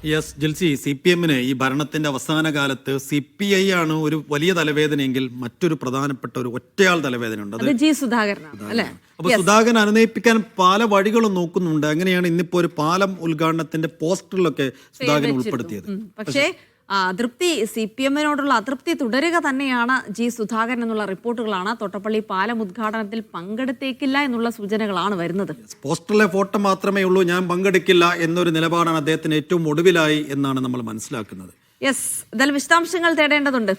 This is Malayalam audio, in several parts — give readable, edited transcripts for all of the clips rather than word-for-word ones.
യെസ് ജിൽസി, CPM-ന് ഈ ഭരണത്തിന്റെ അവസാന കാലത്ത് CPI ആണ് ഒരു വലിയ തലവേദനയെങ്കിൽ മറ്റൊരു പ്രധാനപ്പെട്ട ഒരു ഒറ്റയാൾ തലവേദന ഉണ്ട്. അത് ജി സുധാകരനാണ് അല്ലേ? അപ്പൊ സുധാകരൻ അനുനയിപ്പിക്കാൻ പല വഴികളും നോക്കുന്നുണ്ട്. അങ്ങനെയാണ് ഇന്നിപ്പോ ഒരു പാലം ഉദ്ഘാടനത്തിന്റെ പോസ്റ്ററിലൊക്കെ സുധാകരൻ ഉൾപ്പെടുത്തിയത്. പക്ഷേ അതൃപ്തി CPM-നോടുള്ള അതൃപ്തി തുടരുക തന്നെയാണ് ജി സുധാകരൻ എന്നുള്ള റിപ്പോർട്ടുകളാണ്. തോട്ടപ്പള്ളി പാലം ഉദ്ഘാടനത്തിൽ പങ്കെടുത്തേക്കില്ല എന്നുള്ള സൂചനകളാണ് വരുന്നത്. പോസ്റ്ററിലെ ഫോട്ടോ മാത്രമേ ഉള്ളൂ, ഞാൻ പങ്കെടുക്കില്ല എന്നൊരു നിലപാടാണ് അദ്ദേഹത്തിന് ഏറ്റവും ഒടുവിലായി എന്നാണ് നമ്മൾ മനസ്സിലാക്കുന്നത്. യെസ്, എന്തായാലും വിശദാംശങ്ങൾ തേടേണ്ടതുണ്ട്.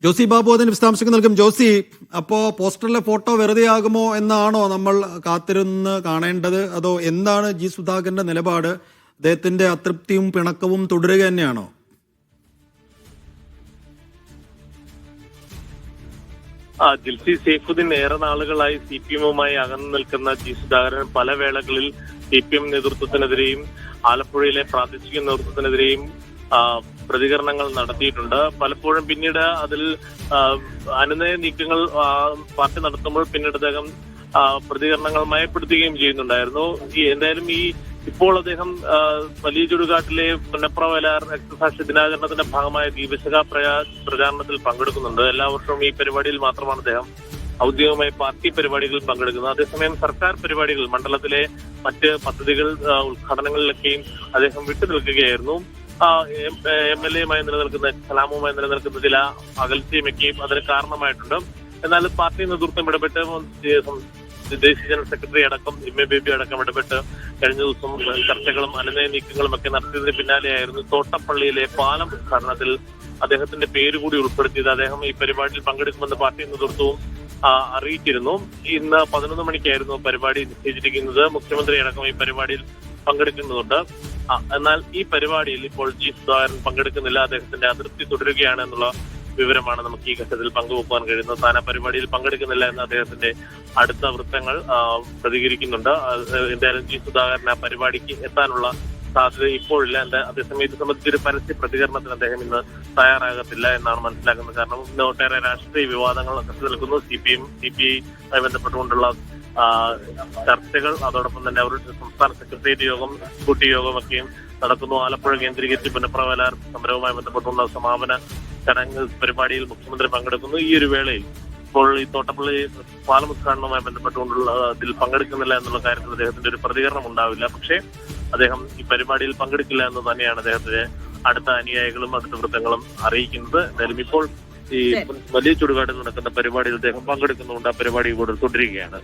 ജോസി ബാബു അതിന് വിശദാംശങ്ങൾ നൽകും. ജോസി, അപ്പോ പോസ്റ്ററിലെ ഫോട്ടോ വെറുതെ ആകുമോ എന്നാണോ നമ്മൾ കാത്തിരുന്ന് കാണേണ്ടത്? അതോ എന്താണ് ജി സുധാകരന്റെ നിലപാട്? അദ്ദേഹത്തിന്റെ അതൃപ്തിയും പിണക്കവും തുടരുക തന്നെയാണോ? ജിൽസി സൈഫുദ്ദീൻ ഏറെ നാളുകളായി CPM-മായി അകന്നു നിൽക്കുന്ന ജി സുധാകരൻ പല വേളകളിൽ CPM നേതൃത്വത്തിനെതിരെയും ആലപ്പുഴയിലെ പ്രാദേശിക നേതൃത്വത്തിനെതിരെയും പ്രതികരണങ്ങൾ നടത്തിയിട്ടുണ്ട്. പലപ്പോഴും പിന്നീട് അതിൽ അനുനയ നീക്കങ്ങൾ പാർട്ടി നടത്തുമ്പോൾ പിന്നീട് അദ്ദേഹം പ്രതികരണങ്ങൾ മയപ്പെടുത്തുകയും ചെയ്യുന്നുണ്ടായിരുന്നു. എന്തായാലും ഇപ്പോൾ അദ്ദേഹം വലിയ ചുടുകാട്ടിലെ പുന്നപ്രവയലാർ രക്തസാക്ഷി ദിനാചരണത്തിന്റെ ഭാഗമായ ദീപശിഖ പ്രചാരണത്തിൽ പങ്കെടുക്കുന്നുണ്ട്. എല്ലാ വർഷവും ഈ പരിപാടിയിൽ മാത്രമാണ് അദ്ദേഹം ഔദ്യോഗികമായി പാർട്ടി പരിപാടികളിൽ പങ്കെടുക്കുന്നത്. അതേസമയം സർക്കാർ പരിപാടികൾ, മണ്ഡലത്തിലെ മറ്റ് പദ്ധതികൾ, ഉദ്ഘാടനങ്ങളിലൊക്കെയും അദ്ദേഹം വിട്ടുനിൽക്കുകയായിരുന്നു. MLA-യുമായി നിലനിൽക്കുന്ന സലാമുമായി നിലനിൽക്കുന്ന ചില അകൽച്ചയുമൊക്കെയും അതിന് കാരണമായിട്ടുണ്ട്. എന്നാൽ പാർട്ടി നേതൃത്വം ഇടപെട്ട് ദേശീയ ജനറൽ സെക്രട്ടറി അടക്കം MA ബേബി അടക്കം ഇടപെട്ട് കഴിഞ്ഞ ദിവസം ചർച്ചകളും അനുനയ നീക്കങ്ങളും ഒക്കെ നടത്തിയതിന് പിന്നാലെയായിരുന്നു തോട്ടപ്പള്ളിയിലെ പാലം ഉദ്ഘാടനത്തിൽ അദ്ദേഹത്തിന്റെ പേര് കൂടി ഉൾപ്പെടുത്തിയത്. അദ്ദേഹം ഈ പരിപാടിയിൽ പങ്കെടുക്കുമെന്ന് പാർട്ടി നേതൃത്വവും അറിയിച്ചിരുന്നു. ഇന്ന് 11 മണിക്കായിരുന്നു പരിപാടി നിശ്ചയിച്ചിരിക്കുന്നത്. മുഖ്യമന്ത്രി അടക്കം ഈ പരിപാടിയിൽ പങ്കെടുക്കുന്നുണ്ട്. എന്നാൽ ഈ പരിപാടിയിൽ ഇപ്പോൾ ജി സുധാകരൻ പങ്കെടുക്കുന്നില്ല. അദ്ദേഹത്തിന്റെ അതൃപ്തി തുടരുകയാണ് എന്നുള്ള വിവരമാണ് നമുക്ക് ഈ ഘട്ടത്തിൽ പങ്കുവെക്കാൻ കഴിയുന്നത്. താൻ ആ പരിപാടിയിൽ പങ്കെടുക്കുന്നില്ല എന്ന് അദ്ദേഹത്തിന്റെ അടുത്ത വൃത്തങ്ങൾ പ്രതികരിക്കുന്നുണ്ട്. എന്തായാലും ജി സുധാകരൻ ആ പരിപാടിക്ക് എത്താനുള്ള സാധ്യത ഇപ്പോഴില്ല. അതേസമയം ഇത് സംബന്ധിച്ചൊരു പരസ്യ പ്രതികരണത്തിന് അദ്ദേഹം ഇന്ന് തയ്യാറാകത്തില്ല എന്നാണ് മനസ്സിലാക്കുന്നത്. കാരണം ഇന്ന് ഒട്ടേറെ രാഷ്ട്രീയ വിവാദങ്ങൾ നിൽക്കുന്നു. CPI-യുമായി ബന്ധപ്പെട്ടുകൊണ്ടുള്ള ചർച്ചകൾ, അതോടൊപ്പം തന്നെ അവരുടെ സംസ്ഥാന സെക്രട്ടേറിയറ്റ് യോഗം, കൂട്ടി യോഗമൊക്കെയും നടക്കുന്നു. ആലപ്പുഴ കേന്ദ്രീകരിച്ച് പുന്നപ്രവയലാർ സമരവുമായി ബന്ധപ്പെട്ടുള്ള സമാപന ചടങ്ങ് പരിപാടിയിൽ മുഖ്യമന്ത്രി പങ്കെടുക്കുന്നു. ഈ ഒരു വേളയിൽ ഇപ്പോൾ ഈ തോട്ടപ്പള്ളി പാലം ഉദ്ഘാടനവുമായി ബന്ധപ്പെട്ടുകൊണ്ടുള്ള ഇതിൽ പങ്കെടുക്കുന്നില്ല എന്നുള്ള കാര്യത്തിൽ അദ്ദേഹത്തിന്റെ ഒരു പ്രതികരണം ഉണ്ടാവില്ല. പക്ഷേ അദ്ദേഹം ഈ പരിപാടിയിൽ പങ്കെടുക്കില്ല എന്ന് തന്നെയാണ് അദ്ദേഹത്തിന്റെ അടുത്ത അനുയായികളും അടുത്ത വൃത്തങ്ങളും അറിയിക്കുന്നത്. എന്തായാലും ഇപ്പോൾ ഈ വലിയ ചുടുകാട്ടിൽ നടക്കുന്ന പരിപാടിയിൽ അദ്ദേഹം പങ്കെടുക്കുന്നുണ്ട്. ആ പരിപാടി കൂടെ തുടരുകയാണ്.